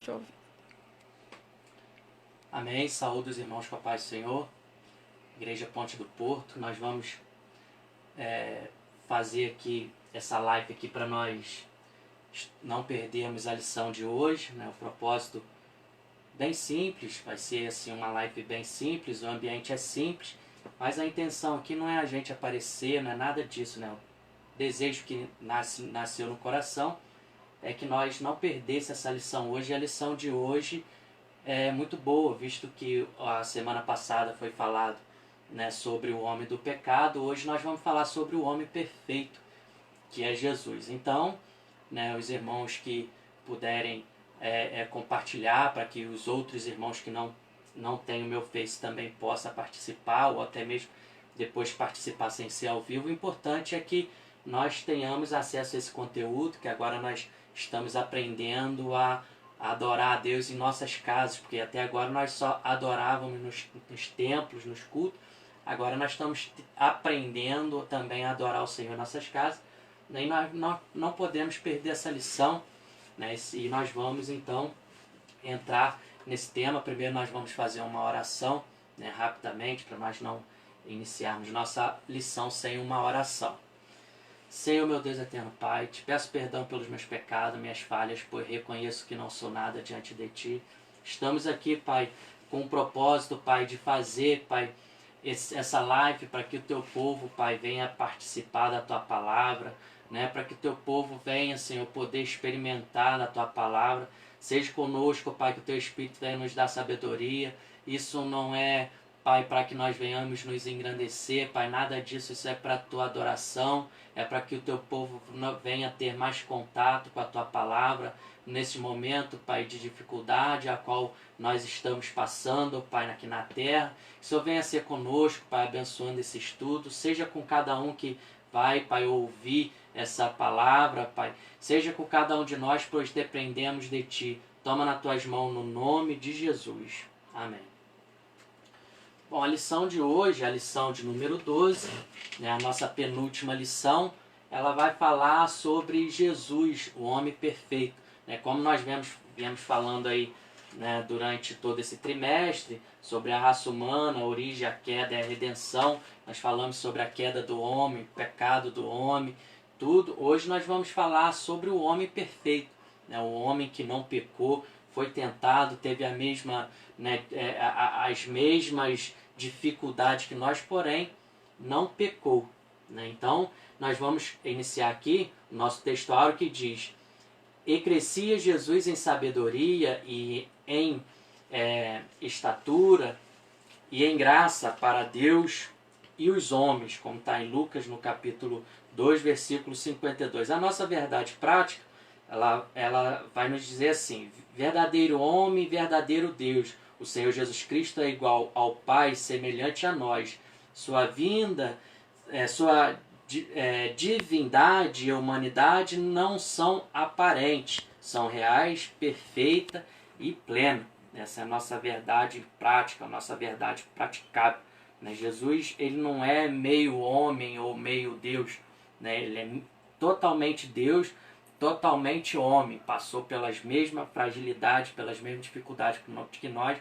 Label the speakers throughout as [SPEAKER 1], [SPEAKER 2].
[SPEAKER 1] Deixa eu ouvir.
[SPEAKER 2] Amém. Saúde os irmãos com a paz do Senhor. Igreja Ponte do Porto. Nós vamos fazer aqui essa live aqui para nós não perdermos a lição de hoje, né? O propósito bem simples, vai ser assim uma live bem simples, o ambiente é simples, mas a intenção aqui não é a gente aparecer, não é nada disso, né? O desejo que nasceu no coração é que nós não perdêssemos essa lição hoje, e a lição de hoje é muito boa, visto que a semana passada foi falado, né, sobre o homem do pecado. Hoje nós vamos falar sobre o homem perfeito, que é Jesus. Então, né, os irmãos que puderem compartilhar, para que os outros irmãos que não têm o meu Face também possam participar, ou até mesmo depois participar sem ser ao vivo. O importante é que nós tenhamos acesso a esse conteúdo, que agora nós estamos aprendendo a adorar a Deus em nossas casas, porque até agora nós só adorávamos nos templos, nos cultos. Agora nós estamos aprendendo também a adorar o Senhor em nossas casas, e nós não podemos perder essa lição, né? E nós vamos então entrar nesse tema. Primeiro nós vamos fazer uma oração, né, rapidamente, para nós não iniciarmos nossa lição sem uma oração. Senhor, meu Deus eterno Pai, te peço perdão pelos meus pecados, minhas falhas, pois reconheço que não sou nada diante de Ti. Estamos aqui, Pai, com o propósito, Pai, de fazer, Pai, essa live para que o Teu povo, Pai, venha participar da Tua palavra, né? Para que o Teu povo venha, Senhor, poder experimentar da Tua palavra. Seja conosco, Pai, que o Teu Espírito venha nos dar sabedoria. Isso não é, Pai, para que nós venhamos nos engrandecer, Pai, nada disso. Isso é para a Tua adoração, é para que o Teu povo venha ter mais contato com a Tua palavra nesse momento, Pai, de dificuldade a qual nós estamos passando, Pai, aqui na terra. Que o Senhor venha ser conosco, Pai, abençoando esse estudo, seja com cada um que vai, Pai, ouvir essa palavra, Pai, seja com cada um de nós, pois dependemos de Ti. Toma nas Tuas mãos no nome de Jesus. Amém. Bom, a lição de hoje, a lição de número 12, né, a nossa penúltima lição, ela vai falar sobre Jesus, o homem perfeito. Né, como nós viemos falando aí, né, durante todo esse trimestre, sobre a raça humana, a origem, a queda e a redenção. Nós falamos sobre a queda do homem, o pecado do homem, tudo. Hoje nós vamos falar sobre o homem perfeito, né, o homem que não pecou, foi tentado, teve a mesma, né, as mesmas dificuldades que nós, porém não pecou, né? Então nós vamos iniciar aqui o nosso textuário que diz: e crescia Jesus em sabedoria e em estatura e em graça para Deus e os homens, como está em Lucas no capítulo 2, versículo 52. A nossa verdade prática, ela vai nos dizer assim: verdadeiro homem, verdadeiro Deus. O Senhor Jesus Cristo é igual ao Pai, semelhante a nós. Sua vinda, sua divindade e humanidade não são aparentes, são reais, perfeita e plena. Essa é a nossa verdade prática, a nossa verdade praticável. Né? Jesus, ele não é meio homem ou meio Deus, né? Ele é totalmente Deus, totalmente homem, passou pelas mesmas fragilidades, pelas mesmas dificuldades que nós,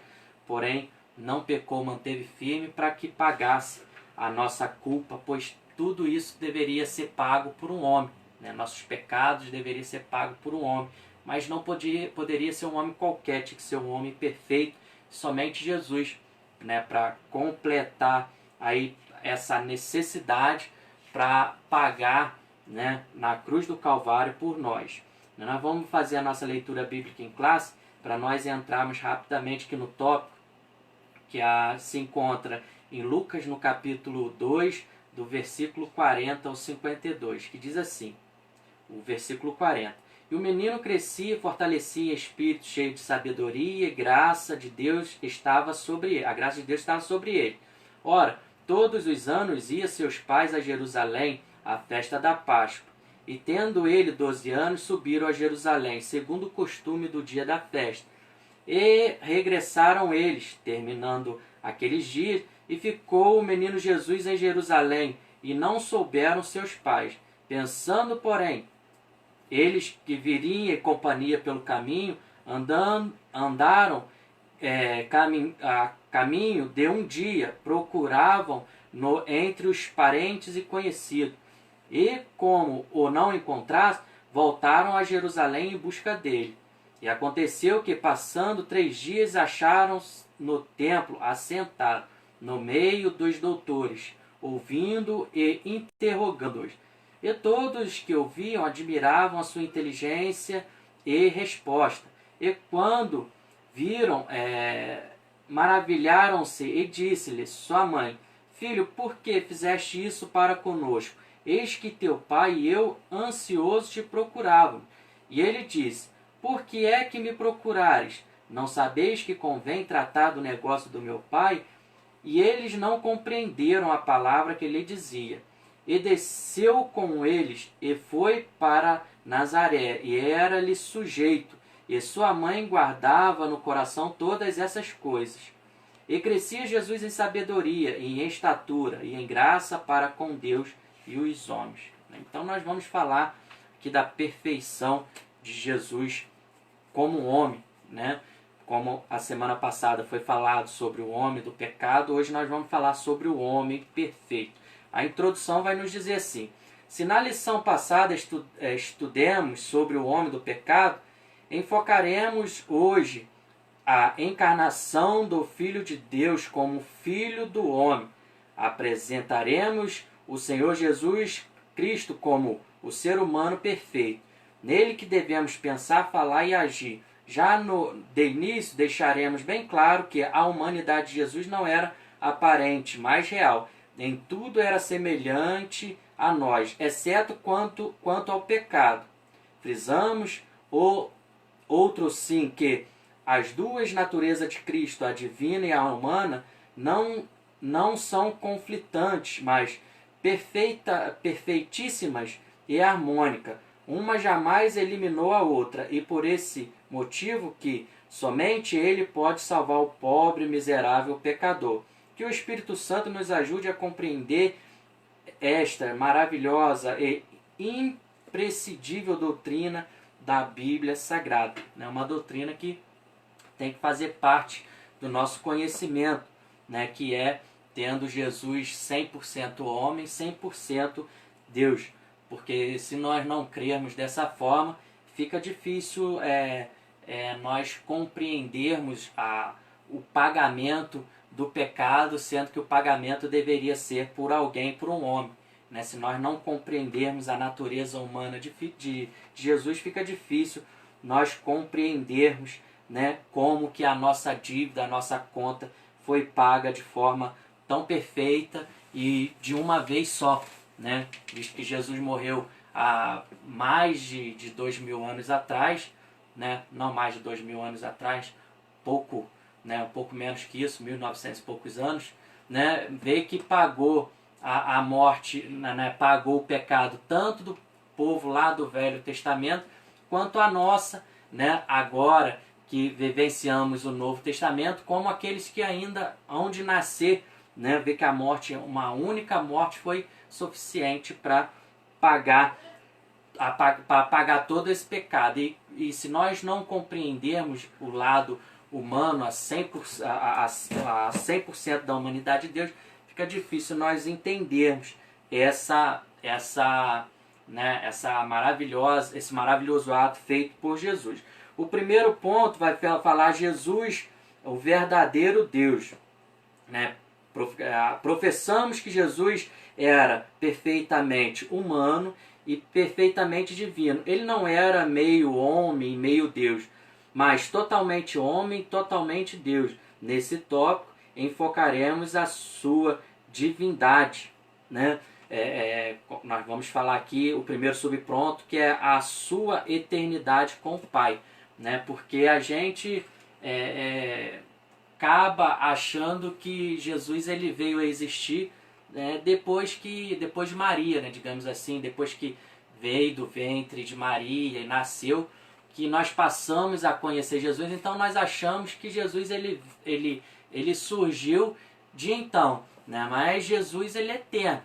[SPEAKER 2] porém não pecou, manteve firme para que pagasse a nossa culpa, pois tudo isso deveria ser pago por um homem, né? Nossos pecados deveriam ser pagos por um homem, mas não poderia ser um homem qualquer, tinha que ser um homem perfeito, somente Jesus, né? Para completar aí essa necessidade para pagar, né, na cruz do Calvário por nós. Nós vamos fazer a nossa leitura bíblica em classe para nós entrarmos rapidamente aqui no tópico que se encontra em Lucas no capítulo 2, do versículo 40 ao 52, que diz assim, o versículo 40: e o menino crescia e fortalecia espírito, cheio de sabedoria, e graça de Deus estava sobre ele. A graça de Deus estava sobre ele. Ora, todos os anos ia seus pais a Jerusalém, à festa da Páscoa. E tendo ele 12 anos, subiram a Jerusalém, segundo o costume do dia da festa. E regressaram eles, terminando aqueles dias, e ficou o menino Jesus em Jerusalém, e não souberam seus pais. Pensando, porém, eles que viriam em companhia pelo caminho, Andaram a caminho de um dia, procuravam entre os parentes e conhecidos. E, como o não encontraram, voltaram a Jerusalém em busca dele. E aconteceu que, passando 3 dias, acharam no templo assentado, no meio dos doutores, ouvindo e interrogando-os. E todos que ouviam admiravam a sua inteligência e resposta. E quando viram, maravilharam-se e disse-lhe sua mãe: Filho, por que fizeste isso para conosco? Eis que teu pai e eu, ansiosos, te procuravam. E ele disse: Por que é que me procurares? Não sabeis que convém tratar do negócio do meu pai? E eles não compreenderam a palavra que lhe dizia. E desceu com eles e foi para Nazaré, e era-lhe sujeito. E sua mãe guardava no coração todas essas coisas. E crescia Jesus em sabedoria, e em estatura, e em graça para com Deus e os homens. Então nós vamos falar aqui da perfeição de Jesus como homem, né? Como a semana passada foi falado sobre o homem do pecado, hoje nós vamos falar sobre o homem perfeito. A introdução vai nos dizer assim: se na lição passada estudemos sobre o homem do pecado, enfocaremos hoje a encarnação do Filho de Deus como Filho do homem. Apresentaremos o Senhor Jesus Cristo como o ser humano perfeito. Nele que devemos pensar, falar e agir. Já de início deixaremos bem claro que a humanidade de Jesus não era aparente, mas real. Em tudo era semelhante a nós, exceto quanto ao pecado. Frisamos outro sim que as duas naturezas de Cristo, a divina e a humana, não são conflitantes, mas perfeitíssimas e harmônicas. Uma jamais eliminou a outra, e por esse motivo que somente Ele pode salvar o pobre, miserável pecador. Que o Espírito Santo nos ajude a compreender esta maravilhosa e imprescindível doutrina da Bíblia Sagrada. É uma doutrina que tem que fazer parte do nosso conhecimento, né? Que é tendo Jesus 100% homem, 100% Deus. Porque se nós não crermos dessa forma, fica difícil nós compreendermos o pagamento do pecado, sendo que o pagamento deveria ser por alguém, por um homem. Né? Se nós não compreendermos a natureza humana de Jesus, fica difícil nós compreendermos, né, como que a nossa dívida, a nossa conta foi paga de forma tão perfeita e de uma vez só. Né? Visto que Jesus morreu há mais de 2000 anos atrás, né? Não mais de 2000 anos atrás, um pouco menos que isso, 1900 e poucos anos, né? Veio que pagou a morte, né? Pagou o pecado tanto do povo lá do Velho Testamento, quanto a nossa, né? Agora que vivenciamos o Novo Testamento, como aqueles que ainda hão de nascer, né? Vê que a morte, uma única morte, foi suficiente para pagar todo esse pecado. E se nós não compreendermos o lado humano a 100% da humanidade de Deus, fica difícil nós entendermos esse maravilhoso ato feito por Jesus. O primeiro ponto vai falar Jesus, o verdadeiro Deus. Né? Professamos que Jesus era perfeitamente humano e perfeitamente divino. Ele não era meio homem, meio Deus, mas totalmente homem, totalmente Deus. Nesse tópico, enfocaremos a sua divindade. Né? Nós vamos falar aqui o primeiro subponto, que é a sua eternidade com o Pai. Né? Porque a gente acaba achando que Jesus ele veio a existir depois de Maria, né, digamos assim, depois que veio do ventre de Maria e nasceu, que nós passamos a conhecer Jesus. Então nós achamos que Jesus ele surgiu de então, né? Mas Jesus ele é eterno.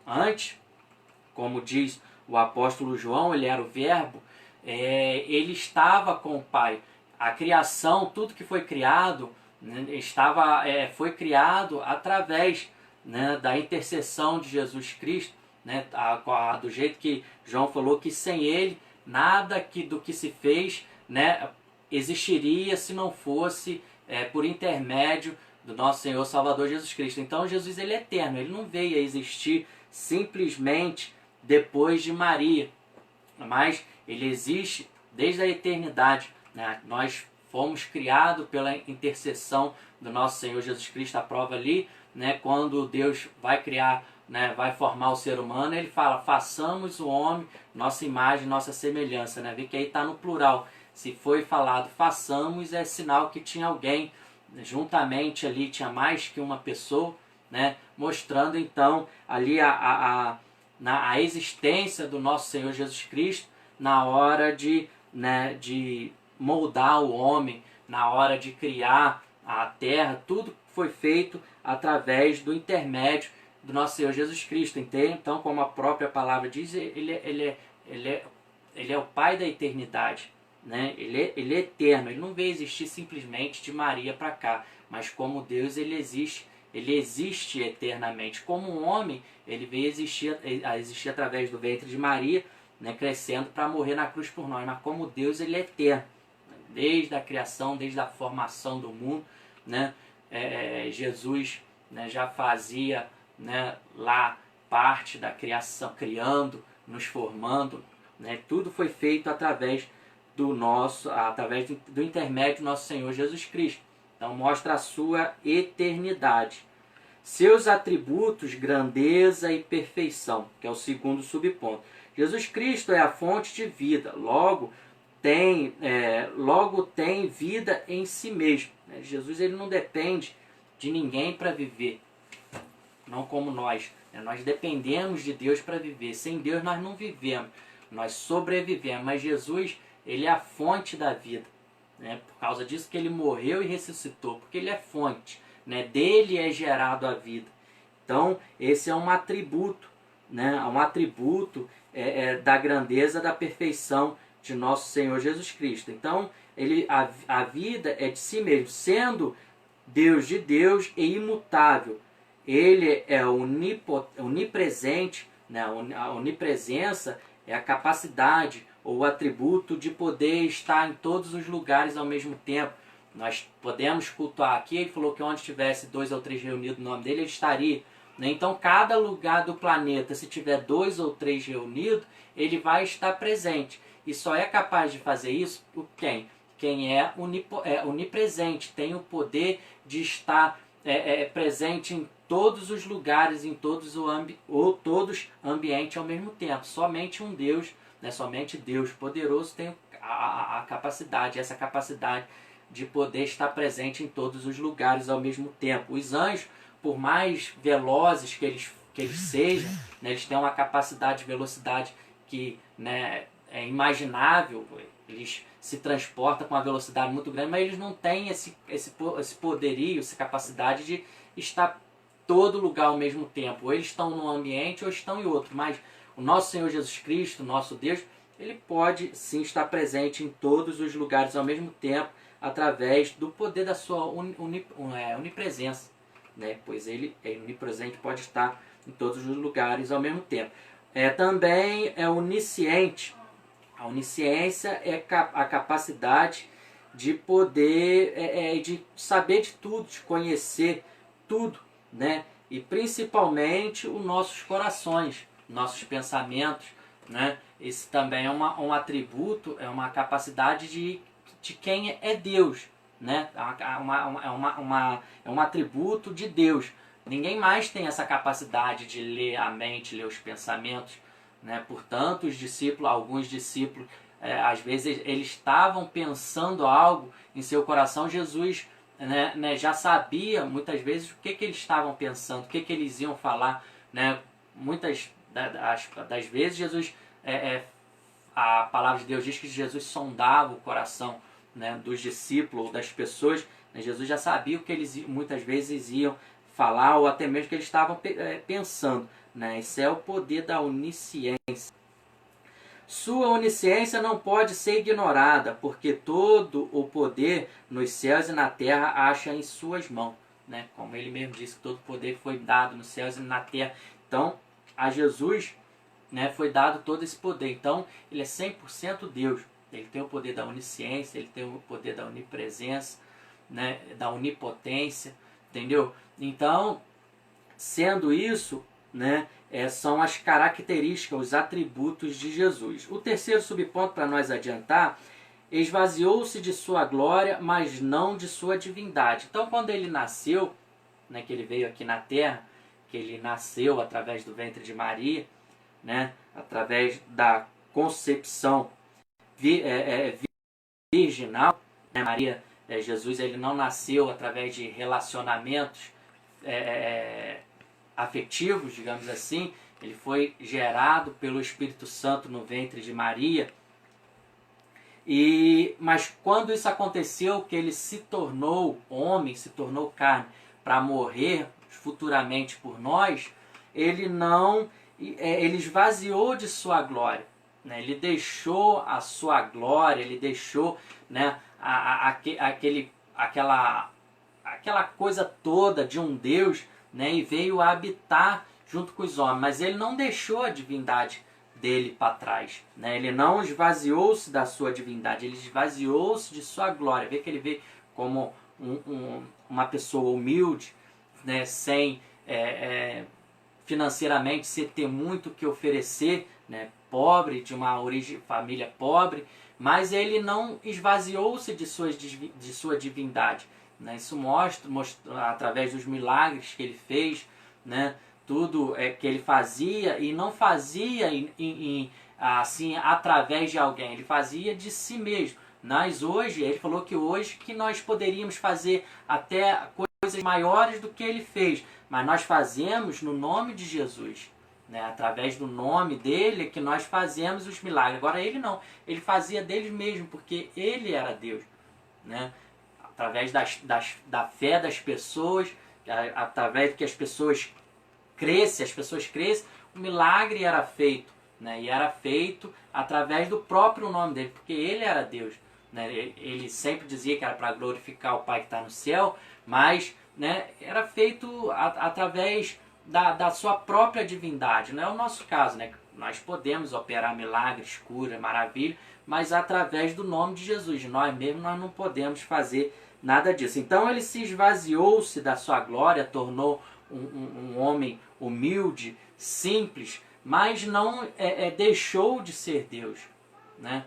[SPEAKER 2] Antes, como diz o apóstolo João, ele era o Verbo, ele estava com o Pai. a criação, tudo que foi criado, né, foi criado através, né, da intercessão de Jesus Cristo, né, do jeito que João falou, que sem ele nada do que se fez, né, existiria se não fosse por intermédio do nosso Senhor Salvador Jesus Cristo. Então Jesus, ele é eterno, ele não veio a existir simplesmente depois de Maria, mas ele existe desde a eternidade, né? Nós fomos criados pela intercessão do nosso Senhor Jesus Cristo. A prova ali, né, quando Deus vai criar, né, vai formar o ser humano, ele fala, façamos o homem, nossa imagem, nossa semelhança, né? Vê que aí está no plural. Se foi falado façamos, é sinal que tinha alguém, juntamente ali tinha mais que uma pessoa, né, mostrando então ali a existência do nosso Senhor Jesus Cristo na hora de, né, de moldar o homem, na hora de criar a terra. Tudo foi feito através do intermédio do nosso Senhor Jesus Cristo. Entende? Então, como a própria palavra diz, ele é o Pai da eternidade. Né? Ele é eterno, ele não veio existir simplesmente de Maria para cá, mas como Deus ele existe eternamente. Como um homem, ele veio a existir através do ventre de Maria, né, crescendo para morrer na cruz por nós, mas como Deus ele é eterno, desde a criação, desde a formação do mundo, né? Jesus, né, já fazia, né, lá parte da criação, criando, nos formando, né? Tudo foi feito através do intermédio do nosso Senhor Jesus Cristo. Então mostra a sua eternidade. Seus atributos, grandeza e perfeição, que é o segundo subponto. Jesus Cristo é a fonte de vida, logo tem vida em si mesmo. Jesus ele não depende de ninguém para viver, não como nós. Nós dependemos de Deus para viver. Sem Deus nós não vivemos, nós sobrevivemos. Mas Jesus ele é a fonte da vida, né? Por causa disso que ele morreu e ressuscitou, porque ele é fonte, né? Dele é gerado a vida. Então esse é um atributo, né? Um atributo da grandeza, da perfeição de nosso Senhor Jesus Cristo. Então a vida é de si mesmo, sendo Deus de Deus e imutável. Ele é onipresente, né? A onipresença é a capacidade ou o atributo de poder estar em todos os lugares ao mesmo tempo. Nós podemos cultuar aqui, ele falou que onde tivesse 2 ou 3 reunidos no nome dele, ele estaria. Né? Então, cada lugar do planeta, se tiver 2 ou 3 reunidos, ele vai estar presente. E só é capaz de fazer isso quem? Quem é onipresente, tem o poder de estar presente em todos os lugares, em todos os ambientes ao mesmo tempo. Somente um Deus, né, somente Deus poderoso tem a capacidade, essa capacidade de poder estar presente em todos os lugares ao mesmo tempo. Os anjos, por mais velozes que eles sejam, né, eles têm uma capacidade de velocidade que, né, é imaginável, eles se transportam com uma velocidade muito grande, mas eles não têm esse poderio, essa capacidade de estar em todo lugar ao mesmo tempo. Ou eles estão num ambiente ou estão em outro, mas o nosso Senhor Jesus Cristo, nosso Deus, ele pode sim estar presente em todos os lugares ao mesmo tempo, através do poder da sua onipresença, né? Pois ele é onipresente, pode estar em todos os lugares ao mesmo tempo. Também é onisciente. A onisciência é a capacidade de poder, de saber de tudo, de conhecer tudo, né? E principalmente os nossos corações, nossos pensamentos, né? Esse também é um atributo, é uma capacidade de quem é Deus, né? É um atributo de Deus. Ninguém mais tem essa capacidade de ler a mente, ler os pensamentos, né? Portanto, alguns discípulos, às vezes eles estavam pensando algo em seu coração. Jesus, né, já sabia muitas vezes o que eles estavam pensando, o que eles iam falar, né? Muitas das vezes Jesus, a palavra de Deus diz que Jesus sondava o coração, né, dos discípulos ou das pessoas. Né? Jesus já sabia o que eles muitas vezes iam falar ou até mesmo o que eles estavam pensando. Né? Esse é o poder da onisciência. Sua onisciência não pode ser ignorada, porque todo o poder nos céus e na terra acha em suas mãos. Né? Como ele mesmo disse, todo o poder foi dado nos céus e na terra. Então, a Jesus, né, foi dado todo esse poder. Então, ele é 100% Deus. Ele tem o poder da onisciência, ele tem o poder da onipresença, né, da onipotência, entendeu? Então, sendo isso, né, são as características, os atributos de Jesus. O terceiro subponto, para nós adiantar, esvaziou-se de sua glória, mas não de sua divindade. Então, quando ele nasceu, né, que ele veio aqui na terra, que ele nasceu através do ventre de Maria, né, através da concepção virginal, né, Maria, Jesus, ele não nasceu através de relacionamentos afetivos, digamos assim. Ele foi gerado pelo Espírito Santo no ventre de Maria. Mas quando isso aconteceu, que ele se tornou homem, se tornou carne, para morrer futuramente por nós, ele esvaziou de sua glória, né? Ele deixou a sua glória, ele deixou, né, aquela coisa toda de um Deus, né, e veio habitar junto com os homens, mas ele não deixou a divindade dele para trás, né? Ele não esvaziou-se da sua divindade, ele esvaziou-se de sua glória. Vê que ele veio como uma pessoa humilde, né, sem financeiramente sem ter muito que oferecer, né, pobre, de uma família pobre, mas ele não esvaziou-se de sua divindade, né? Isso mostra através dos milagres que ele fez, né? Tudo que ele fazia, e não fazia assim através de alguém, ele fazia de si mesmo. Mas hoje, ele falou que hoje que nós poderíamos fazer até coisas maiores do que ele fez, mas nós fazemos no nome de Jesus, né? Através do nome dele que nós fazemos os milagres. Agora ele não, ele fazia dele mesmo, porque ele era Deus, né? Através da fé das pessoas, através de que as pessoas crescem, o milagre era feito, né? E era feito através do próprio nome dele, porque ele era Deus, né? Ele sempre dizia que era para glorificar o Pai que está no céu, mas, né, era feito através da sua própria divindade. Não é o nosso caso, né? Nós podemos operar milagres, cura, maravilha, mas através do nome de Jesus. Nós mesmos nós não podemos fazer nada disso. Então ele se esvaziou-se da sua glória, tornou um homem humilde, simples, mas não deixou de ser Deus, né?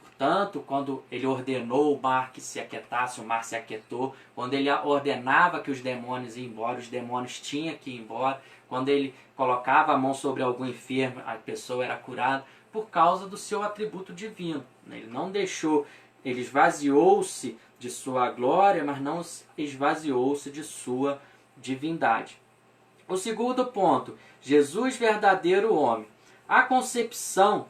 [SPEAKER 2] Portanto, quando ele ordenou o mar que se aquietasse, o mar se aquietou. Quando ele ordenava que os demônios iam embora, os demônios tinham que ir embora. Quando ele colocava a mão sobre algum enfermo, a pessoa era curada, por causa do seu atributo divino. Ele não deixou, ele esvaziou-se de sua glória, mas não esvaziou-se de sua divindade. O segundo ponto, Jesus verdadeiro homem. A concepção,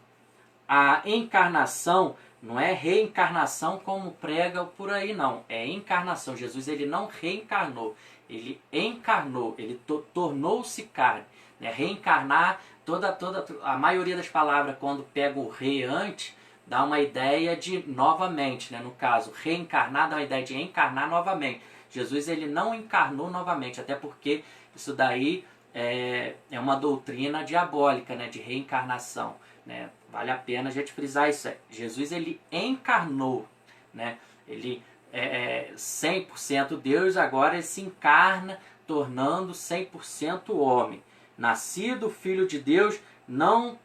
[SPEAKER 2] a encarnação, não é reencarnação como prega por aí, não. É encarnação. Jesus, ele não reencarnou, ele encarnou, ele tornou-se carne, né? Reencarnar, a maioria das palavras, quando pega o re antes, dá uma ideia de novamente, né? No caso, reencarnar dá uma ideia de encarnar novamente. Jesus, ele não encarnou novamente, até porque isso daí é uma doutrina diabólica, né? De reencarnação, né? Vale a pena a gente frisar isso. Jesus, ele encarnou, né? Ele é 100% Deus, agora ele se encarna, tornando 100% homem. Nascido filho de Deus, não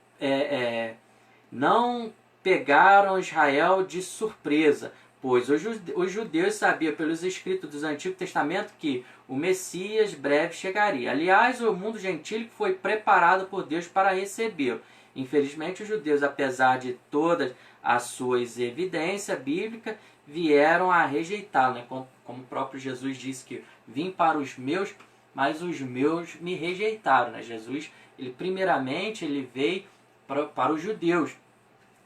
[SPEAKER 2] pegaram Israel de surpresa, pois os judeus sabiam pelos escritos do Antigo Testamento que o Messias breve chegaria. Aliás, o mundo gentílico foi preparado por Deus para recebê-lo. Infelizmente, os judeus, apesar de todas as suas evidências bíblicas, vieram a rejeitá-lo, né? Como o próprio Jesus disse que vim para os meus, mas os meus me rejeitaram, né? Jesus, primeiramente, ele veio para os judeus,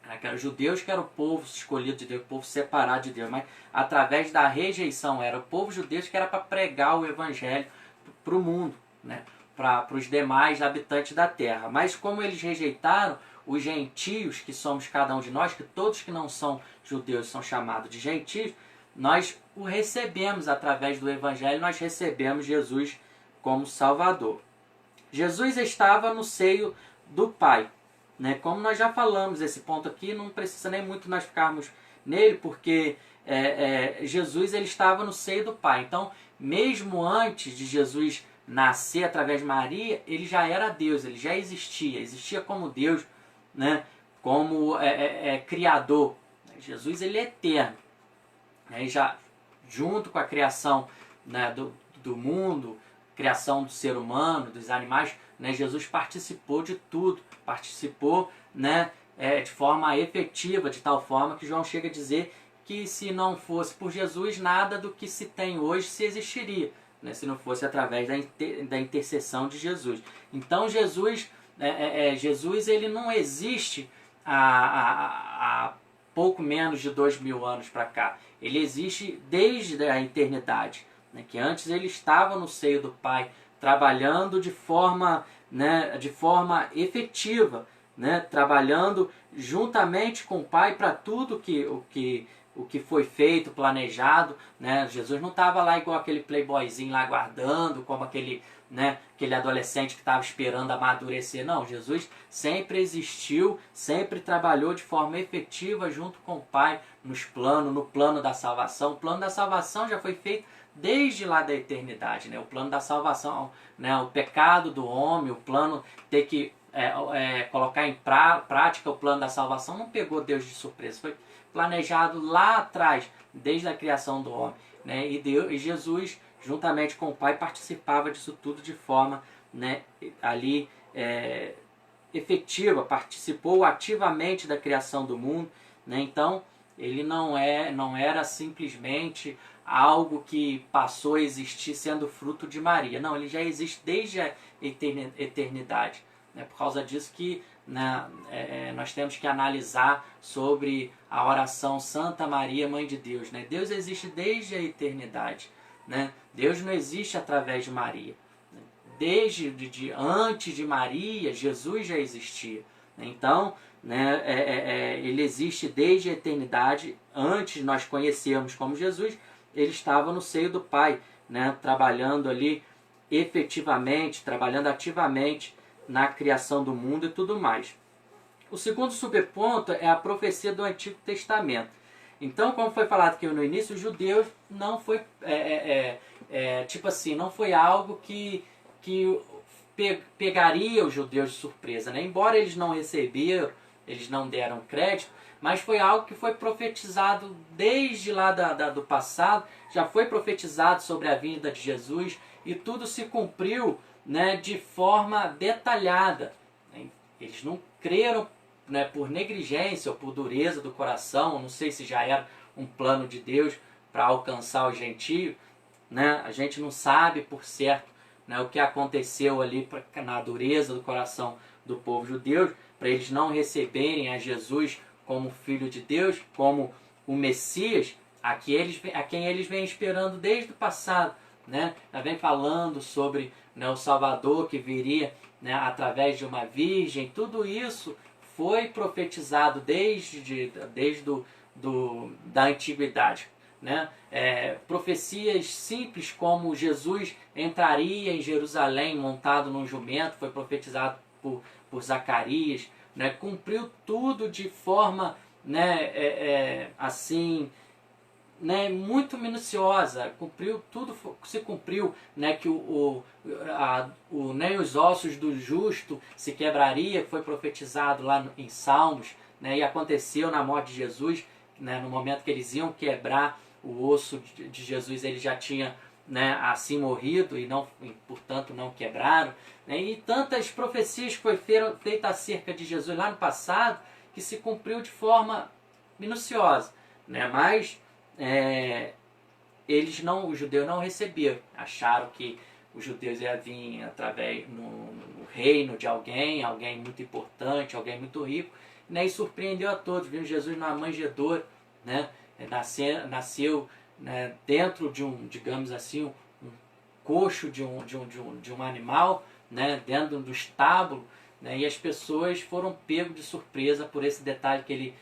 [SPEAKER 2] né? Os judeus que era o povo escolhido de Deus, o povo separado de Deus, mas através da rejeição era o povo judeu que era para pregar o evangelho para o mundo, né? Para os demais habitantes da terra. Mas como eles rejeitaram, os gentios, que somos cada um de nós, que todos que não são judeus são chamados de gentios, nós o recebemos através do Evangelho, nós recebemos Jesus como Salvador. Jesus estava no seio do Pai, né? Como nós já falamos, esse ponto aqui não precisa nem muito nós ficarmos nele, porque Jesus ele estava no seio do Pai. Então, mesmo antes de Jesus nascer através de Maria, ele já era Deus, ele já existia como Deus, né? Como Criador. Jesus ele é eterno. E já junto com a criação, né, do mundo, criação do ser humano, dos animais, né, Jesus participou de tudo, participou, né, de forma efetiva, de tal forma que João chega a dizer que se não fosse por Jesus, nada do que se tem hoje se existiria, né, se não fosse através da intercessão de Jesus. Então Jesus ele não existe há pouco menos de 2000 anos para cá. Ele existe desde a eternidade, né, que antes ele estava no seio do Pai, trabalhando de forma efetiva, né, trabalhando juntamente com o Pai para tudo o que foi feito, planejado, né? Jesus não estava lá igual aquele playboyzinho lá aguardando, como aquele adolescente que estava esperando amadurecer. Não, Jesus sempre existiu, sempre trabalhou de forma efetiva junto com o Pai no plano da salvação. O plano da salvação já foi feito desde lá da eternidade, né? O plano da salvação, né? O pecado do homem, o plano ter que colocar em prática o plano da salvação não pegou Deus de surpresa, foi planejado lá atrás, desde a criação do homem, né? E Jesus, juntamente com o Pai, participava disso tudo de forma, né, ali efetiva, participou ativamente da criação do mundo, né? Então ele não era simplesmente algo que passou a existir sendo fruto de Maria. Não, ele já existe desde a eternidade. É por causa disso que, né, nós temos que analisar sobre a oração Santa Maria, Mãe de Deus, né? Deus existe desde a eternidade, né? Deus não existe através de Maria. Antes de Maria, Jesus já existia. Então, né, ele existe desde a eternidade. Antes de nós conhecermos como Jesus, ele estava no seio do Pai, né, trabalhando ali efetivamente, trabalhando ativamente na criação do mundo e tudo mais. O segundo subponto é a profecia do Antigo Testamento. Então, como foi falado aqui no início, os judeus não foi não foi algo que pegaria os judeus de surpresa, né? Embora eles não receberam, eles não deram crédito, mas foi algo que foi profetizado desde lá do passado, já foi profetizado sobre a vinda de Jesus e tudo se cumpriu, né, de forma detalhada. Eles não creram, né, por negligência ou por dureza do coração, não sei se já era um plano de Deus para alcançar o gentio, né? A gente não sabe por certo, né, o que aconteceu ali na dureza do coração do povo judeu, para eles não receberem a Jesus como Filho de Deus, como o Messias, a quem eles vêm esperando desde o passado, né? Já vem falando sobre, né, o Salvador que viria, né, através de uma virgem. Tudo isso foi profetizado desde da antiguidade, né? Profecias simples como Jesus entraria em Jerusalém montado num jumento, foi profetizado por Zacarias, né? Cumpriu tudo de forma, né, assim, né, muito minuciosa. Se cumpriu, né, que nem os ossos do justo se quebraria, que foi profetizado lá em Salmos, né, e aconteceu na morte de Jesus, né, no momento que eles iam quebrar o osso de Jesus, ele já tinha, né, assim morrido e portanto não quebraram, né, e tantas profecias que foram feitas acerca de Jesus lá no passado que se cumpriu de forma minuciosa, né, mas os judeus não receberam, acharam que os judeus iam vir através no reino de alguém muito importante, alguém muito rico, né, e surpreendeu a todos. Viu Jesus numa manjedoura, né, nasceu, né, dentro de digamos assim, um coxo de um animal, né, dentro do estábulo, né? E as pessoas foram pego de surpresa por esse detalhe que ele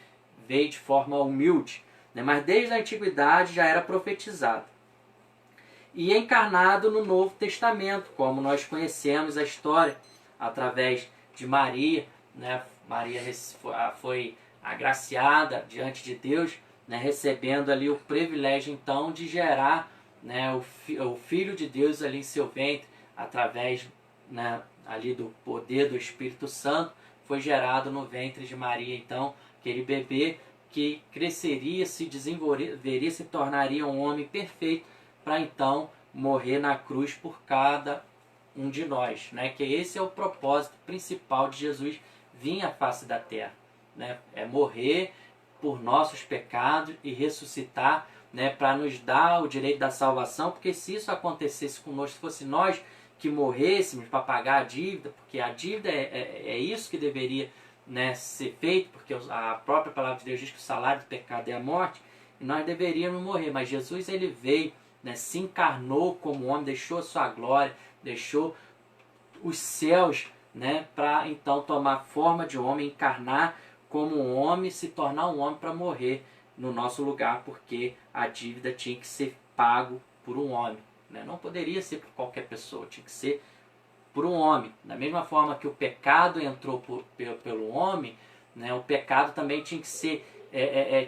[SPEAKER 2] veio de forma humilde, né? Mas desde a antiguidade já era profetizado. E encarnado no Novo Testamento, como nós conhecemos a história através de Maria, né? Maria foi agraciada diante de Deus, né? Recebendo ali o privilégio então de gerar, né? o Filho de Deus ali em seu ventre, através, né? ali do poder do Espírito Santo, foi gerado no ventre de Maria, então, aquele bebê que cresceria, se desenvolveria, se tornaria um homem perfeito, para então morrer na cruz por cada um de nós, né? Que esse é o propósito principal de Jesus vir à face da terra, né? É morrer por nossos pecados e ressuscitar, né? Para nos dar o direito da salvação, porque se isso acontecesse conosco, se fosse nós que morrêssemos para pagar a dívida, porque a dívida é isso que deveria, né, ser feito, porque a própria palavra de Deus diz que o salário do pecado é a morte, e nós deveríamos morrer, mas Jesus ele veio, né, se encarnou como homem, deixou a sua glória, deixou os céus, né, para então tomar forma de homem, encarnar como um homem, se tornar um homem para morrer no nosso lugar, porque a dívida tinha que ser pago por um homem, né? Não poderia ser por qualquer pessoa, tinha que ser por um homem. Da mesma forma que o pecado entrou pelo homem, né, o pecado também tinha que ser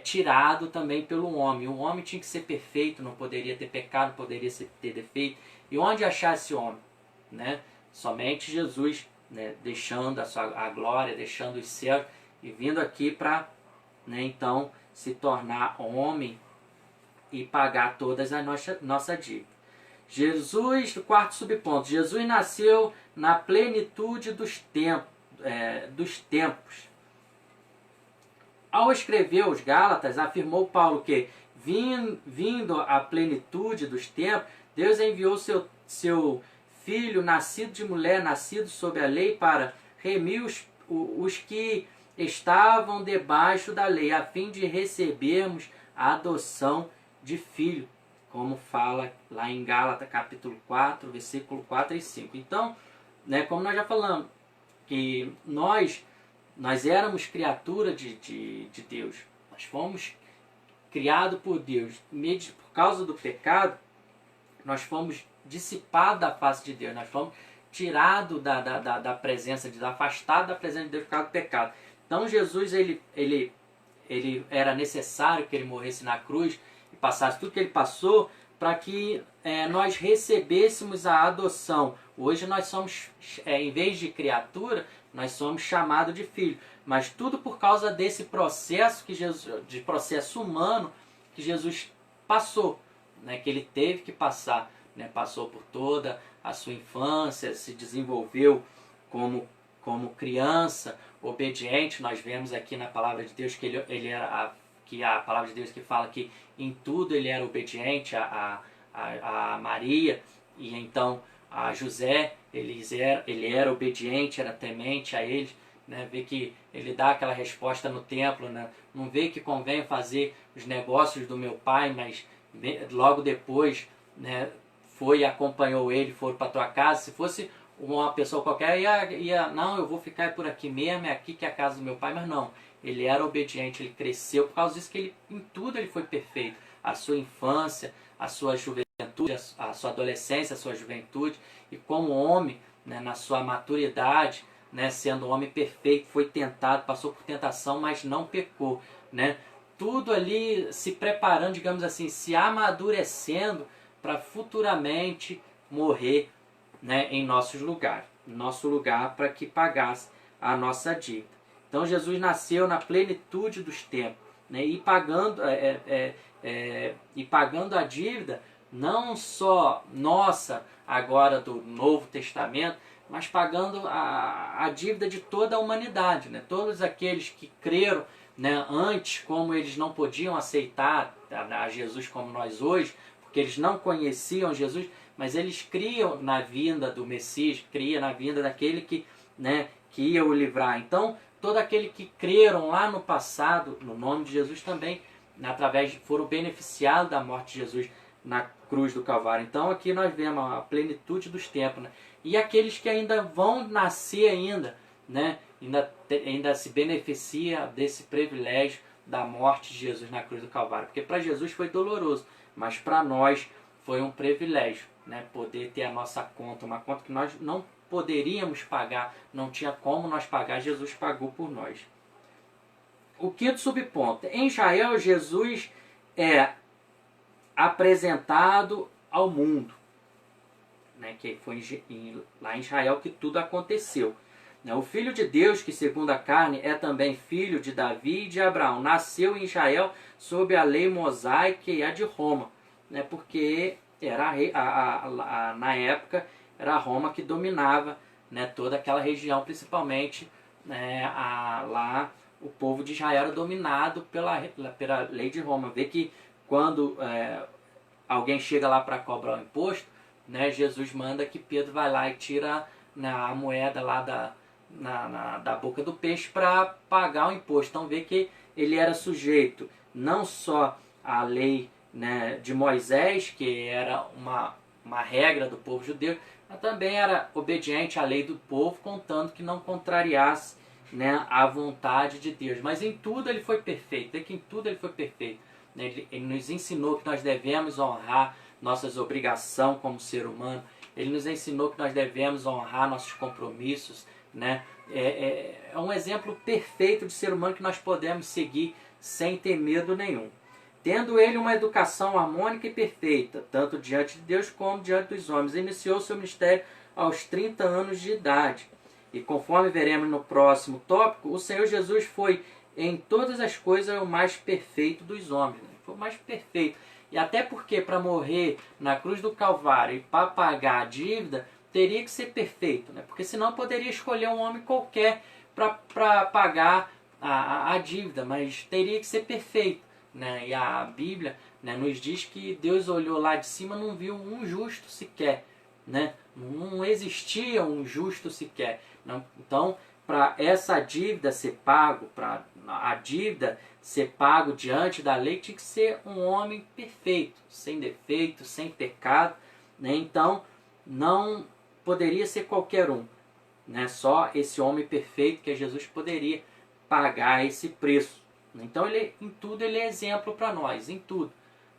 [SPEAKER 2] tirado também pelo homem. O homem tinha que ser perfeito, não poderia ter pecado, não poderia ter defeito. E onde achar esse homem? Né? Somente Jesus, né, deixando a glória, deixando os céus e vindo aqui para, né, então se tornar homem e pagar todas as nossa dívida. Jesus, o quarto subponto, Jesus nasceu na plenitude dos tempos. Ao escrever os Gálatas, afirmou Paulo que, vindo à plenitude dos tempos, Deus enviou seu Filho, nascido de mulher, nascido sob a lei, para remir os que estavam debaixo da lei, a fim de recebermos a adoção de filho, como fala lá em Gálatas capítulo 4, versículo 4 e 5. Então, né, como nós já falamos, que nós éramos criatura de Deus. Nós fomos criados por Deus. Por causa do pecado, nós fomos dissipados da face de Deus. Nós fomos tirados da presença de Deus, afastados da presença de Deus por causa do pecado. Então Jesus, ele era necessário que ele morresse na cruz e passasse tudo que ele passou para que nós recebêssemos a adoção. Hoje nós somos, em vez de criatura, nós somos chamados de filho. Mas tudo por causa desse processo de processo humano que Jesus passou, né, que ele teve que passar, né, passou por toda a sua infância, se desenvolveu como criança, obediente. Nós vemos aqui na palavra de Deus que ele era que a palavra de Deus que fala que em tudo ele era obediente a Maria, e então a José, ele era obediente, era temente a eles, né? Vê que ele dá aquela resposta no templo, né? Não vê que convém fazer os negócios do meu pai, mas logo depois, né, foi e acompanhou ele, foram para tua casa. Se fosse uma pessoa qualquer, não, eu vou ficar por aqui mesmo, é aqui que é a casa do meu pai, mas não. Ele era obediente, ele cresceu, por causa disso que ele, em tudo ele foi perfeito. A sua infância, a sua juventude, a sua adolescência, a sua juventude, e como homem, né, na sua maturidade, né, sendo um homem perfeito, foi tentado, passou por tentação, mas não pecou, né? Tudo ali se preparando, digamos assim, se amadurecendo para futuramente morrer, né, em nosso lugar para que pagasse a nossa dívida. Então Jesus nasceu na plenitude dos tempos, né, e pagando a dívida não só nossa agora do Novo Testamento, mas pagando a dívida de toda a humanidade, né? Todos aqueles que creram, né, antes, como eles não podiam aceitar a Jesus como nós hoje, porque eles não conheciam Jesus, mas eles criam na vinda do Messias, criam na vinda daquele que, né, que ia o livrar. Então, todo aquele que creram lá no passado, no nome de Jesus também, foram beneficiados da morte de Jesus na cruz do Calvário. Então, aqui nós vemos a plenitude dos tempos, né? E aqueles que ainda vão nascer ainda, né, ainda se beneficia desse privilégio da morte de Jesus na cruz do Calvário. Porque para Jesus foi doloroso, mas para nós foi um privilégio, né, poder ter a nossa conta, uma conta que nós não poderíamos pagar, não tinha como nós pagar, Jesus pagou por nós. O quinto subponto. Em Israel, Jesus é apresentado ao mundo, né, que foi lá em Israel que tudo aconteceu. O Filho de Deus, que segundo a carne é também filho de Davi e de Abraão, nasceu em Israel sob a lei mosaica e a de Roma, né, porque era na época era Roma que dominava, né, toda aquela região, principalmente, né, lá o povo de Israel era dominado pela lei de Roma. Vê que quando alguém chega lá para cobrar o imposto, né, Jesus manda que Pedro vai lá e tira, né, a moeda lá da boca do peixe para pagar o imposto. Então vê que ele era sujeito não só à lei, né, de Moisés, que era uma regra do povo judeu, mas também era obediente à lei do povo, contando que não contrariasse, né, a vontade de Deus. Mas em tudo ele foi perfeito. Vê que em tudo ele foi perfeito. Ele nos ensinou que nós devemos honrar nossas obrigações como ser humano. Ele nos ensinou que nós devemos honrar nossos compromissos, né? É um exemplo perfeito de ser humano que nós podemos seguir sem ter medo nenhum. Tendo ele uma educação harmônica e perfeita, tanto diante de Deus como diante dos homens, iniciou seu ministério aos 30 anos de idade. E conforme veremos no próximo tópico, o Senhor Jesus foi em todas as coisas o mais perfeito dos homens. Né? Foi o mais perfeito. E até porque para morrer na cruz do Calvário e para pagar a dívida, teria que ser perfeito. Né? Porque senão poderia escolher um homem qualquer para pagar a dívida, mas teria que ser perfeito. Né? E a Bíblia, né, nos diz que Deus olhou lá de cima e não viu um justo sequer. Né? Não existia um justo sequer. Não? Então, para essa dívida ser pago, para a dívida ser pago diante da lei, tinha que ser um homem perfeito, sem defeito, sem pecado. Né? Então, não poderia ser qualquer um. Né? Só esse homem perfeito que é Jesus poderia pagar esse preço. Então, em tudo ele é exemplo para nós, em tudo.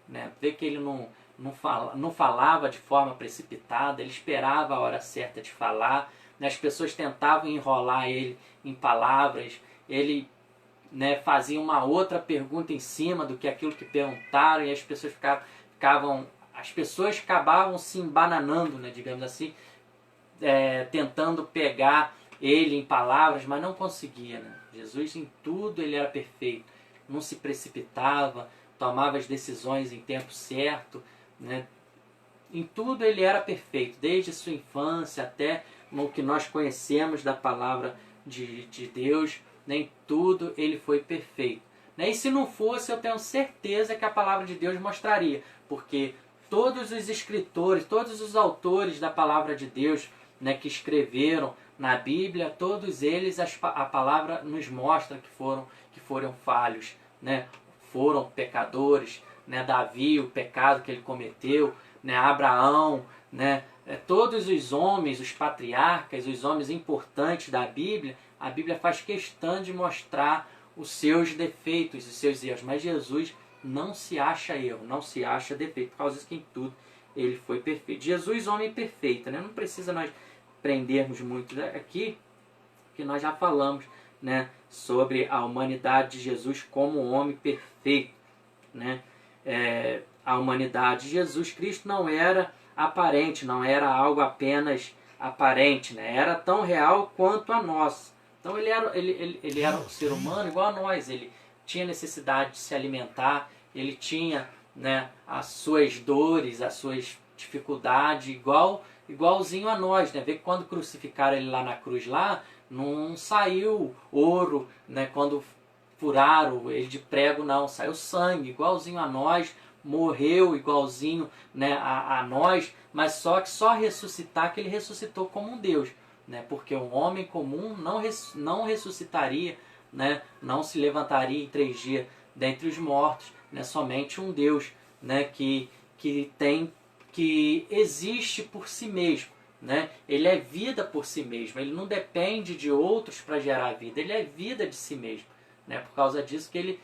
[SPEAKER 2] Né? Vê que ele não falava de forma precipitada, ele esperava a hora certa de falar. Né? As pessoas tentavam enrolar ele em palavras, ele, né, fazia uma outra pergunta em cima do que aquilo que perguntaram, e as pessoas acabavam se embananando, né, digamos assim, tentando pegar ele em palavras, mas não conseguia. Né? Jesus em tudo ele era perfeito, não se precipitava, tomava as decisões em tempo certo. Né? Em tudo ele era perfeito, desde sua infância até no que nós conhecemos da palavra de Deus. Nem tudo ele foi perfeito. Né? E se não fosse, eu tenho certeza que a palavra de Deus mostraria, porque todos os escritores, todos os autores da palavra de Deus, né, que escreveram na Bíblia, todos eles, a palavra nos mostra que foram falhos, né? Foram pecadores. Né? Davi, o pecado que ele cometeu, né? Abraão, né? Todos os homens, os patriarcas, os homens importantes da Bíblia, a Bíblia faz questão de mostrar os seus defeitos, os seus erros. Mas Jesus não se acha erro, não se acha defeito, por causa disso que em tudo ele foi perfeito. Jesus, homem perfeito, né? Não precisa nós prendermos muito aqui, que nós já falamos, né, sobre a humanidade de Jesus como um homem perfeito. Né? A humanidade de Jesus Cristo não era aparente, não era algo apenas aparente, né? Era tão real quanto a nós. Então ele era um ser humano igual a nós, ele tinha necessidade de se alimentar, ele tinha, né, as suas dores, as suas dificuldades, igualzinho a nós. Né? Vê que quando crucificaram ele lá na cruz, lá, não saiu ouro, né? Quando furaram ele de prego, não, saiu sangue, igualzinho a nós, morreu igualzinho, né, a nós, mas só ressuscitar, que ele ressuscitou como um Deus. Né? Porque um homem comum não ressuscitaria, né? Não se levantaria em 3 dias dentre os mortos. Né? Somente um Deus, né, que existe por si mesmo. né? Ele é vida por si mesmo, ele não depende de outros para gerar vida, ele é vida de si mesmo, né? Por causa disso que ele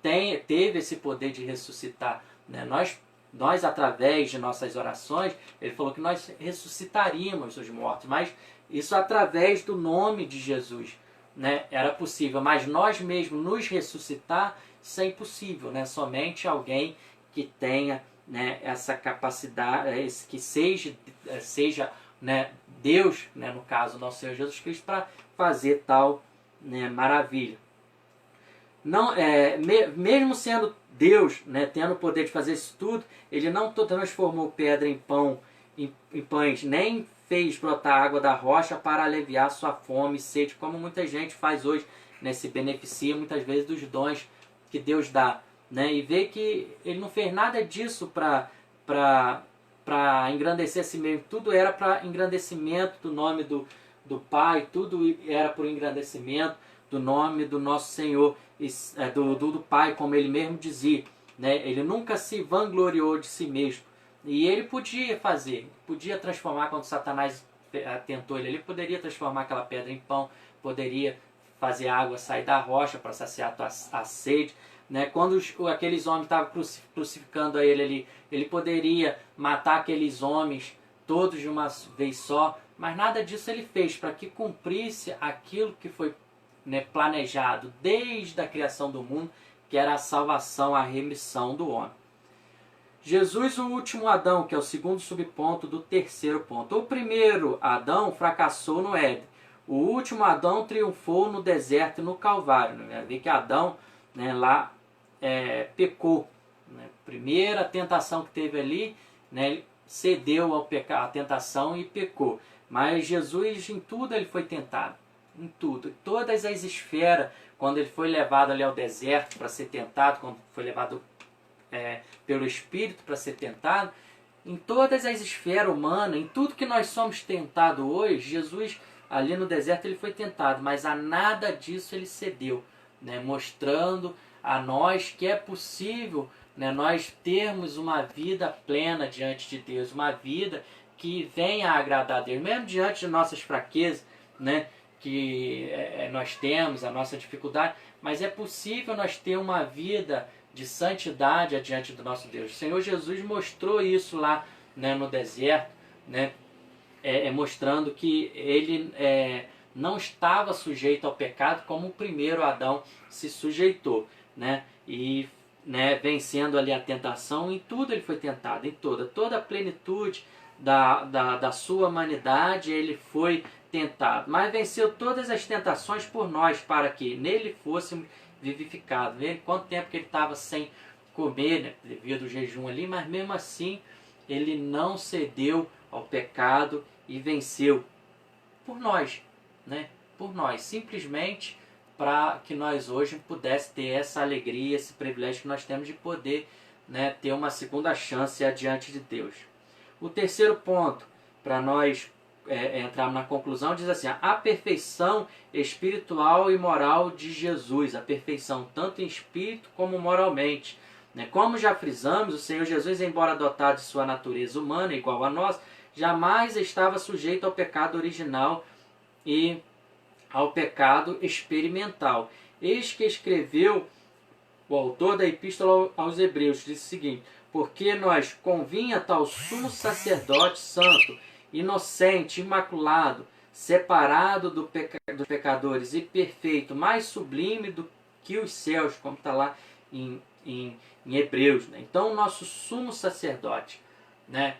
[SPEAKER 2] teve esse poder de ressuscitar, né? Nós, através de nossas orações, ele falou que nós ressuscitaríamos os mortos, mas isso através do nome de Jesus, né? Era possível, mas nós mesmos nos ressuscitar, isso é impossível, né? Somente alguém que tenha, né, essa capacidade, que seja né, Deus, né, no caso nosso Senhor Jesus Cristo, para fazer tal, né, maravilha. Não, mesmo sendo Deus, né, tendo o poder de fazer isso tudo, ele não transformou pedra em pães, nem fez brotar água da rocha para aliviar sua fome e sede, como muita gente faz hoje, né, se beneficia muitas vezes dos dons que Deus dá, né, e vê que ele não fez nada disso para engrandecer a si mesmo. Tudo era para engrandecimento do nome do Pai, tudo era por engrandecimento do nome do nosso Senhor, do Pai, como ele mesmo dizia, né? Ele nunca se vangloriou de si mesmo. E ele podia podia transformar, quando Satanás tentou ele poderia transformar aquela pedra em pão, poderia fazer a água sair da rocha para saciar a sede, né? Quando aqueles homens estavam crucificando a ele ali, ele poderia matar aqueles homens todos de uma vez só, mas nada disso ele fez, para que cumprisse aquilo que foi, né, planejado desde a criação do mundo, que era a salvação, a remissão do homem. Jesus, o último Adão, que é o segundo subponto do terceiro ponto. O primeiro Adão fracassou no Éden. O último Adão triunfou no deserto e no Calvário. Né? Vê que Adão, né, lá pecou. Né? Primeira tentação que teve ali, né, ele cedeu à tentação e pecou. Mas Jesus, em tudo, ele foi tentado. Em tudo. Todas as esferas, quando ele foi levado ali ao deserto para ser tentado, quando foi levado pelo Espírito para ser tentado, em todas as esferas humanas, em tudo que nós somos tentados hoje, Jesus ali no deserto ele foi tentado, mas a nada disso ele cedeu, né? Mostrando a nós que é possível, né, nós termos uma vida plena diante de Deus, uma vida que venha a agradar a Deus, mesmo diante de nossas fraquezas, né, que nós temos, a nossa dificuldade, mas é possível nós ter uma vida de santidade diante do nosso Deus. O Senhor Jesus mostrou isso lá, né, no deserto, né, mostrando que ele não estava sujeito ao pecado como o primeiro Adão se sujeitou, né, e, né, vencendo ali a tentação. Em tudo ele foi tentado, em toda a plenitude da sua humanidade ele foi tentado, mas venceu todas as tentações por nós, para que nele fôssemos vivificados. Quanto tempo que ele estava sem comer, né, devido ao jejum ali, mas mesmo assim ele não cedeu ao pecado e venceu por nós, né? Por nós, simplesmente para que nós hoje pudéssemos ter essa alegria, esse privilégio que nós temos de poder, né, ter uma segunda chance adiante de Deus. O terceiro ponto, para nós entrarmos na conclusão, diz assim: a perfeição espiritual e moral de Jesus, a perfeição tanto em espírito como moralmente. Né? Como já frisamos, o Senhor Jesus, embora dotado de sua natureza humana igual a nós, jamais estava sujeito ao pecado original e ao pecado experimental. Eis que escreveu o autor da Epístola aos Hebreus, diz o seguinte: porque nós convinha tal sumo sacerdote santo, inocente, imaculado, separado dos pecadores e perfeito, mais sublime do que os céus, como está lá em Hebreus. Né? Então, o nosso sumo sacerdote, né,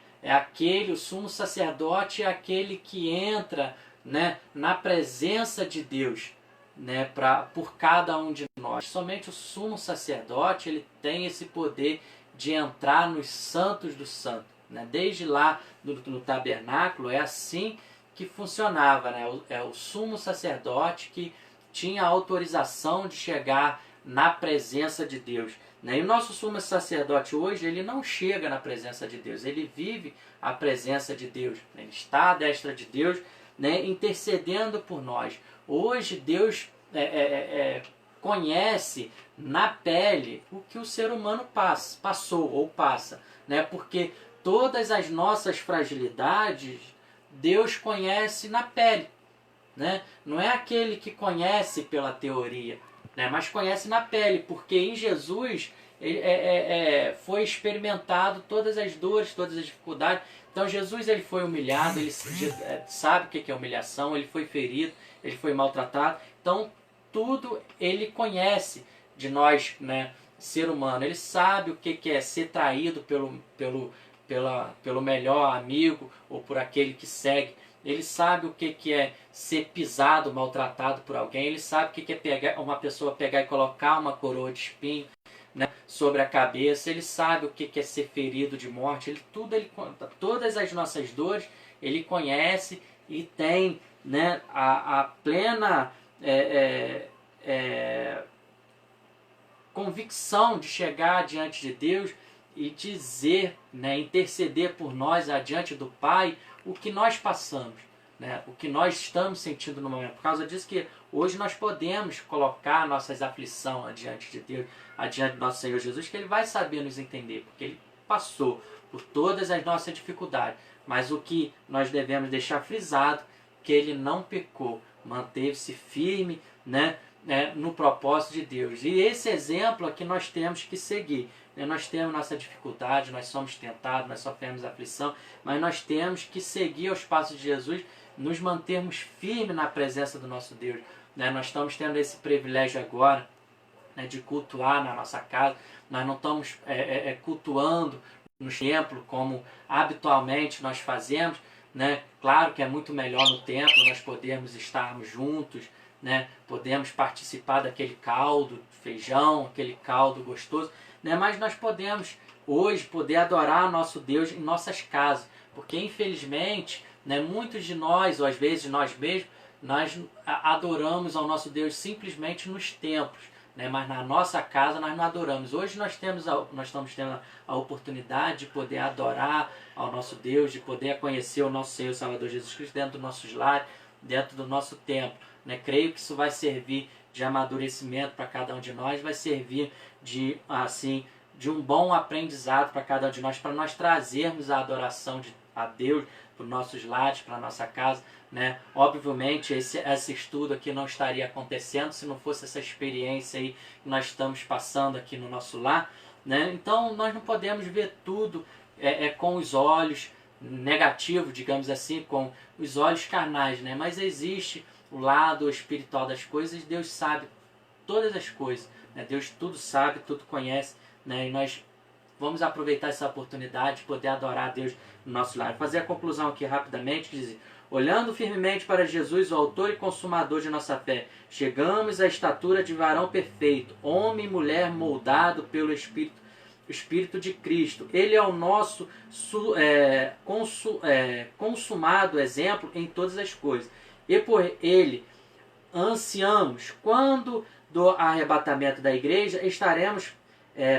[SPEAKER 2] o sumo sacerdote é aquele que entra, né, na presença de Deus, né, por cada um de nós. Somente o sumo sacerdote ele tem esse poder de entrar nos santos do santo. Né? Desde lá no tabernáculo é assim que funcionava. Né? O sumo sacerdote que tinha autorização de chegar na presença de Deus. Né? E o nosso sumo sacerdote hoje, ele não chega na presença de Deus, ele vive a presença de Deus. Ele está à destra de Deus, né, intercedendo por nós. Hoje Deus conhece na pele o que o ser humano passou ou passa, né? Porque todas as nossas fragilidades, Deus conhece na pele, né? Não é aquele que conhece pela teoria, né? Mas conhece na pele, porque em Jesus foi experimentado todas as dores, todas as dificuldades. Então Jesus ele foi humilhado, ele sabe o que é humilhação, ele foi ferido, ele foi maltratado. Então tudo ele conhece de nós, né, ser humano. Ele sabe o que é ser traído pelo melhor amigo ou por aquele que segue. Ele sabe o que é ser pisado, maltratado por alguém. Ele sabe o que é uma pessoa pegar e colocar uma coroa de espinho, né, sobre a cabeça. Ele sabe o que é ser ferido de morte. Todas as nossas dores ele conhece e tem, né, a plena convicção de chegar diante de Deus e dizer, né, interceder por nós adiante do Pai o que nós passamos, né, o que nós estamos sentindo no momento. Por causa disso que hoje nós podemos colocar nossas aflições adiante de Deus, adiante do nosso Senhor Jesus, que Ele vai saber nos entender, porque Ele passou por todas as nossas dificuldades. Mas o que nós devemos deixar frisado, que Ele não pecou, manteve-se firme, né, no propósito de Deus. E esse exemplo aqui nós temos que seguir. Nós temos nossa dificuldade, nós somos tentados, nós sofremos aflição, mas nós temos que seguir os passos de Jesus, nos mantermos firmes na presença do nosso Deus. Nós estamos tendo esse privilégio agora, né, de cultuar na nossa casa. Nós não estamos cultuando no templo como habitualmente nós fazemos, né? Claro que é muito melhor no templo nós podermos estarmos juntos, né? Podemos participar daquele caldo, feijão, aquele caldo gostoso, né? Mas nós podemos hoje adorar nosso Deus em nossas casas, porque infelizmente, né, muitos de nós, ou às vezes nós mesmos, nós adoramos ao nosso Deus simplesmente nos templos, né? Mas na nossa casa nós não adoramos. Hoje nós estamos tendo a oportunidade de poder adorar ao nosso Deus, de poder conhecer o nosso Senhor e Salvador Jesus Cristo dentro dos nossos lares, dentro do nosso templo, né? Creio que isso vai servir de amadurecimento para cada um de nós, vai servir de um bom aprendizado para cada um de nós, para nós trazermos a adoração a Deus para os nossos lares, para a nossa casa, né? Obviamente esse estudo aqui não estaria acontecendo se não fosse essa experiência aí que nós estamos passando aqui no nosso lar, né? Então nós não podemos ver tudo com os olhos negativos, digamos assim, com os olhos carnais, né? Mas existe o lado espiritual das coisas. Deus sabe todas as coisas, né? Deus tudo sabe, tudo conhece, né? E nós vamos aproveitar essa oportunidade de poder adorar a Deus no nosso lar. Vou fazer a conclusão aqui rapidamente, que diz: olhando firmemente para Jesus, o autor e consumador de nossa fé, chegamos à estatura de varão perfeito, homem e mulher moldado pelo Espírito de Cristo. Ele é o nosso consumado exemplo em todas as coisas. E por ele ansiamos, quando do arrebatamento da igreja, estaremos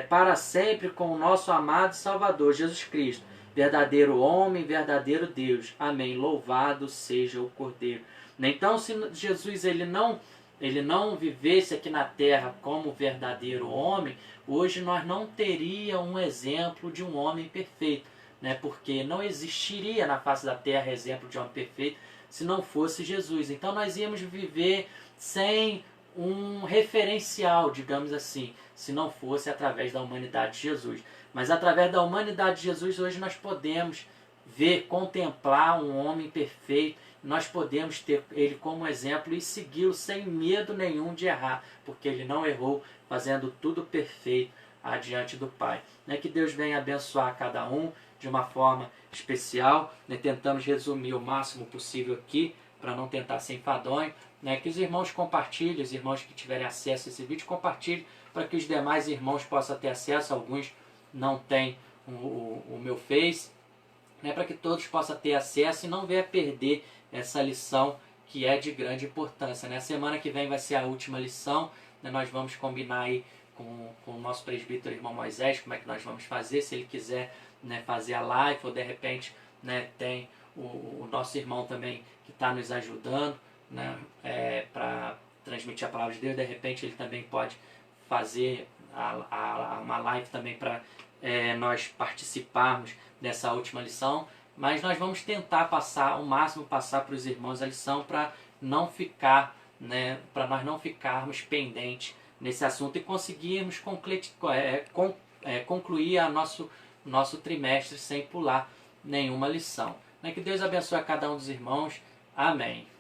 [SPEAKER 2] para sempre com o nosso amado Salvador Jesus Cristo, verdadeiro homem, verdadeiro Deus. Amém. Louvado seja o Cordeiro. Então, se Jesus ele não vivesse aqui na terra como verdadeiro homem, hoje nós não teríamos um exemplo de um homem perfeito, né? Porque não existiria na face da terra exemplo de homem perfeito se não fosse Jesus. Então nós íamos viver sem um referencial, digamos assim, se não fosse através da humanidade de Jesus. Mas através da humanidade de Jesus, hoje nós podemos ver, contemplar um homem perfeito. Nós podemos ter ele como exemplo e segui-lo sem medo nenhum de errar, porque ele não errou, fazendo tudo perfeito adiante do Pai. Que Deus venha abençoar cada um de uma forma especial. Tentamos resumir o máximo possível aqui, para não tentar ser enfadonho. Que os irmãos compartilhem, os irmãos que tiverem acesso a esse vídeo, compartilhem para que os demais irmãos possam ter acesso. Alguns não têm o meu Face, para que todos possam ter acesso e não venha perder essa lição que é de grande importância. A semana que vem vai ser a última lição. Nós vamos combinar aí com o nosso presbítero irmão Moisés como é que nós vamos fazer, se ele quiser fazer a live, ou de repente tem o nosso irmão também que está nos ajudando para transmitir a palavra de Deus. De repente ele também pode fazer uma live também para nós participarmos dessa última lição. mas nós vamos tentar passar o máximo, passar para os irmãos a lição para não ficar, né, para nós não ficarmos pendentes nesse assunto e conseguirmos concluir nosso trimestre sem pular nenhuma lição. Que Deus abençoe a cada um dos irmãos. Amém.